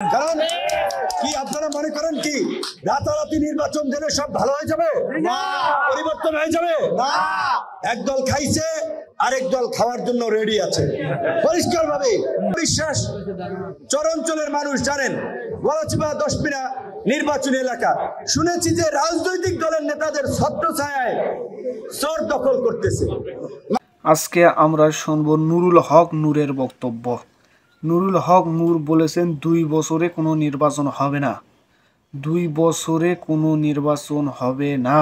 কারণ কি আপনারা মনে করেন কি রাতারাতি নির্বাচন দিলে সব ভালো হয়ে যাবে? পরিবর্তন হয়ে যাবে? একদল খাইছে আরেক দল খাওয়ার জন্য রেডি আছে পরিষ্কার ভাবে বিশ্বাস। চরাঞ্চলের মানুষ জানেন গলাচিপা 10 মিনা নির্বাচনী এলাকা শুনেছি যে রাজনৈতিক দলের নেতাদের ছত্রছায়ায় চোর দখল করতেছে। আজকে আমরা শুনবো নুরুল হক নূরের বক্তব্য। নুরুল হক নূর বলেছেন 2 বছরে কোনো নির্বাচন হবে না, 2 বছরে কোনো নির্বাচন হবে না।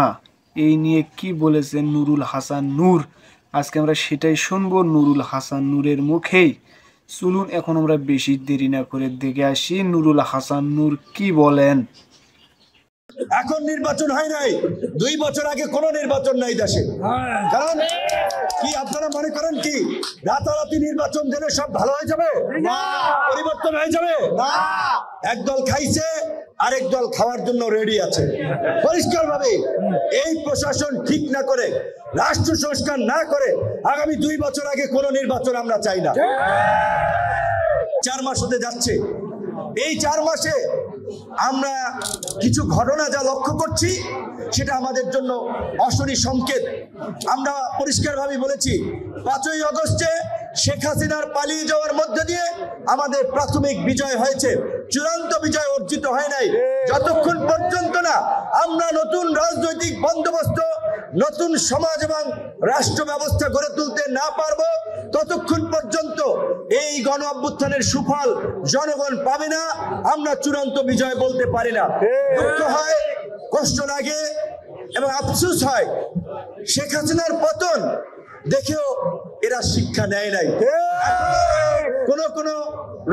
এই নিয়ে কি বলেছেন নুরুল হাসান নূর, আজকে আমরা সেটাই শুনবো নুরুল হাসান নূরের মুখেই। চলুন এখন আমরা বেশি দেরি না করে দেখে আসি নুরুল হাসান নূর কি বলেন। এখন নির্বাচন হয় নাই, 2 বছর আগে কোনো নির্বাচন নাই দেশে। কারণ কি আপনারা মনে করেন কি রাতারাতি নির্বাচন দিলে সব ভালো হয়ে যাবে? পরিবর্তন হয়ে যাবে? একদল খাইছে আরেক দল খাওয়ার জন্য রেডি আছে পরিষ্কার ভাবে। এই প্রশাসন ঠিক না করে, রাষ্ট্র সংস্কার না করে আগামী 2 বছর আগে কোনো নির্বাচন আমরা চাই না। 4 মাস হতে যাচ্ছে, এই 4 মাসে আমরা কিছু ঘটনা যা লক্ষ্য করছি সেটা আমাদের জন্য অশনি সংকেত। আমরা পরিষ্কারভাবে বলেছি 5ই আগস্টে শেখ হাসিনার পালিয়ে যাওয়ার মধ্যে দিয়ে আমাদের প্রাথমিক বিজয় হয়েছে, চূড়ান্ত বিজয় অর্জিত হয় নাই। যতক্ষণ পর্যন্ত না আমরা নতুন রাজনৈতিক বন্দোবস্ত, নতুন সমাজ এবং রাষ্ট্র ব্যবস্থা গড়ে তুলতে না পারবো ততক্ষণ পর্যন্ত এই গণ অভ্যুত্থানের সুফল জনগণ পাবে না, আমরা চূড়ান্ত বিজয় বলতে পারি না। দুঃখ হয়, কষ্ট লাগে এবং আফসোস হয় শেখ হাসিনার পতন দেখেও এরা শিক্ষা নেয় নাই। কোন কোন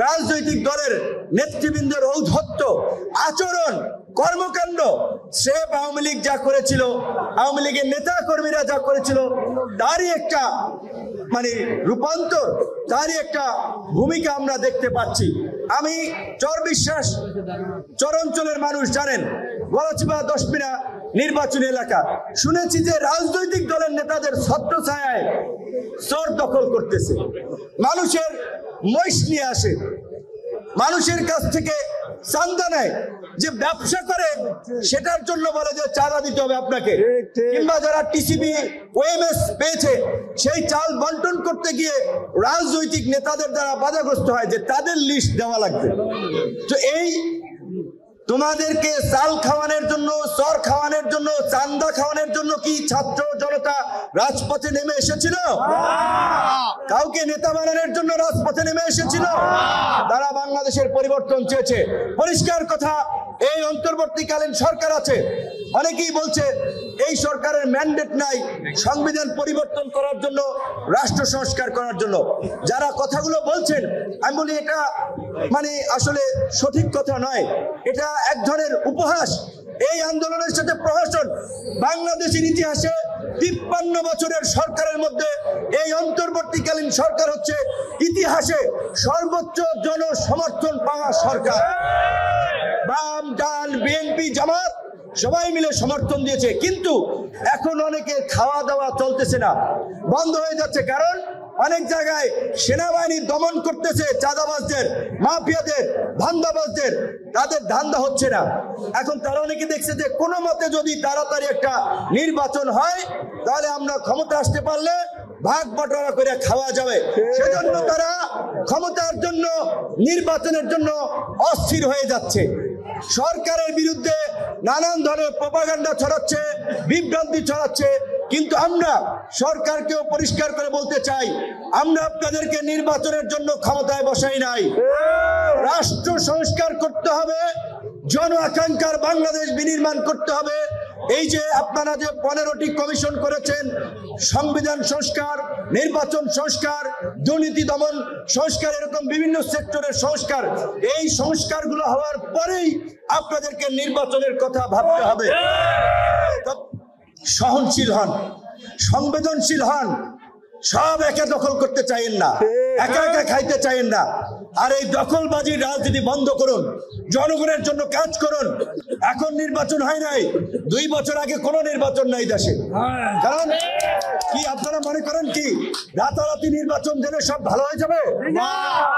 রাজনৈতিক দলের নেতৃবৃন্দের ঔদ্ধত্য, আচরণ, কর্মকাণ্ড, স্রেফ আওয়ামী লীগ যা করেছিল, আওয়ামী লীগের নেতা কর্মীরা যা করেছিল তারই একটা রূপান্তর, তারই একটা ভূমিকা আমরা দেখতে পাচ্ছি। আমি চর বিশ্বাস চরাঞ্চলের মানুষ জানেন গলাচিপা 10 মিনা নির্বাচনী এলাকা শুনেছি যে রাজনৈতিক দলের নেতাদের ছত্রছায়ায় চোর দখল করতেছে। মানুষের মহিষ নিয়ে আসে, মানুষের কাছ থেকে চাঁদা নেয়, যে ব্যবসা করে সেটার জন্য বলে যে চাঁদা দিতে হবে আপনাকে, কিংবা যারা টিসিবি ওএমএস পেয়েছে সেই চাল বন্টন করতে গিয়ে রাজনৈতিক নেতাদের দ্বারা বাধাগ্রস্ত হয় যে তাদের লিস্ট দেওয়া লাগবে। তো এই তোমাদেরকে চাল খাওয়ানোর জন্য, চর খাওয়ানোর জন্য, চান্দা খাওয়ানোর জন্য কি ছাত্র জনতা রাজপথে নেমে এসেছিল? কাউকে নেতা বানানোর জন্য রাজপথে নেমে এসেছিল? তারা বাংলাদেশের পরিবর্তন চেয়েছে। পরিষ্কার কথা, এই অন্তর্বর্তীকালীন সরকার আছে, অনেকেই বলছে এই সরকারের ম্যান্ডেট নাই সংবিধান পরিবর্তন করার জন্য, রাষ্ট্র সংস্কার করার জন্য। যারা কথাগুলো বলছেন আমি বলি এটা আসলে সঠিক কথা নয়, এটা এক ধরনের উপহাস। এই আন্দোলনের সাথে প্রহসন। বাংলাদেশের ইতিহাসে 53 বছরের সরকারের মধ্যে এই অন্তর্বর্তীকালীন সরকার হচ্ছে ইতিহাসে সর্বোচ্চ জনসমর্থন পাওয়া সরকার। বাম, ডান, বিএনপি, জামাত সবাই মিলে সমর্থন দিয়েছে, কিন্তু এখন অনেকে খাওয়া দাওয়া চলতেছে না, বন্ধ হয়ে যাচ্ছে। কারণ অনেক জায়গায় সেনাবাহিনী দমন করতেছে চাঁদাবাজদের, মাফিয়াদের, ধান্দাবাজদের, তাদের ধান্দা হচ্ছে না। এখন তারা অনেকে দেখছে যে কোনো মতে যদি তাড়াতাড়ি একটা নির্বাচন হয় তাহলে আমরা ক্ষমতা আসতে পারলে ভাগ বটরা করে খাওয়া যাবে। সেজন্য তারা ক্ষমতার জন্য, নির্বাচনের জন্য অস্থির হয়ে যাচ্ছে। সরকারের বিরুদ্ধে নানান ধরনের প্রপাগান্ডা ছড়াচ্ছে, বিভ্রান্তি ছড়াচ্ছে। কিন্তু আমরা সরকারকেও পরিষ্কার করে বলতে চাই, আমরা আপনাদেরকে নির্বাচনের জন্য ক্ষমতায় বসাই নাই। রাষ্ট্র সংস্কার করতে হবে, জন আকাঙ্ক্ষার বাংলাদেশ বিনির্মাণ করতে হবে। এই যে আপনারা যে 15টি কমিশন করেছেন, সংবিধান সংস্কার, নির্বাচন সংস্কার, দুর্নীতি দমন সংস্কার, এরকম বিভিন্ন সেক্টরের সংস্কার, এই সংস্কারগুলো হওয়ার পরেই আপনাদেরকে নির্বাচনের কথা ভাবতে হবে। সহনশীল হন, সংবেদনশীল হন। সব একা দখল করতে চাইেন না, একা একা খাইতে চাইেন না। আর এই দখলবাজির রাজনীতি বন্ধ করুন, জনগণের জন্য কাজ করুন। এখন নির্বাচন হয় নাই, 2 বছর আগে কোনো নির্বাচন নাই দেশে। কারণ কি আপনারা মনে করেন কি রাতারাতি নির্বাচন দিলে সব ভালো হয়ে যাবে,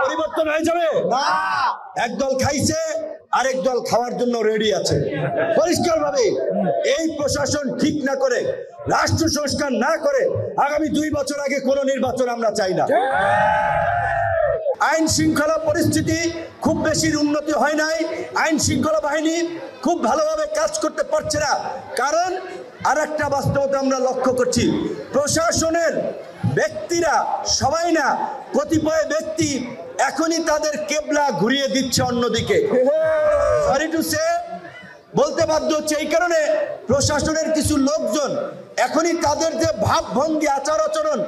পরিবর্তন হয়ে যাবে? একদল খাইছে, আরেক দল খাওয়ার জন্য রেডি আছে। পরিষ্কার ভাবে এই প্রশাসন ঠিক না করে, রাষ্ট্র সংস্কার না করে আগামী 2 বছর আগে কোনো নির্বাচন আমরা চাই না। আইন শৃঙ্খলা পরিস্থিতি খুব বেশি উন্নতি হয় নাই, আইন শৃঙ্খলা বাহিনী খুব ভালোভাবে কাজ করতে পারছে না। কারণ আর একটা বাস্তবতা আমরা লক্ষ্য করছি, প্রশাসনের ব্যক্তিরা সবাই না, কতিপয় ব্যক্তি এখনই তাদের কেবলা ঘুরিয়ে দিচ্ছে অন্যদিকে। সরি টু সে, বলতে বাধ্য হচ্ছে। এই কারণে প্রশাসনের কিছু লোকজন এখনই তাদের যে ভাবভঙ্গি, আচার আচরণ,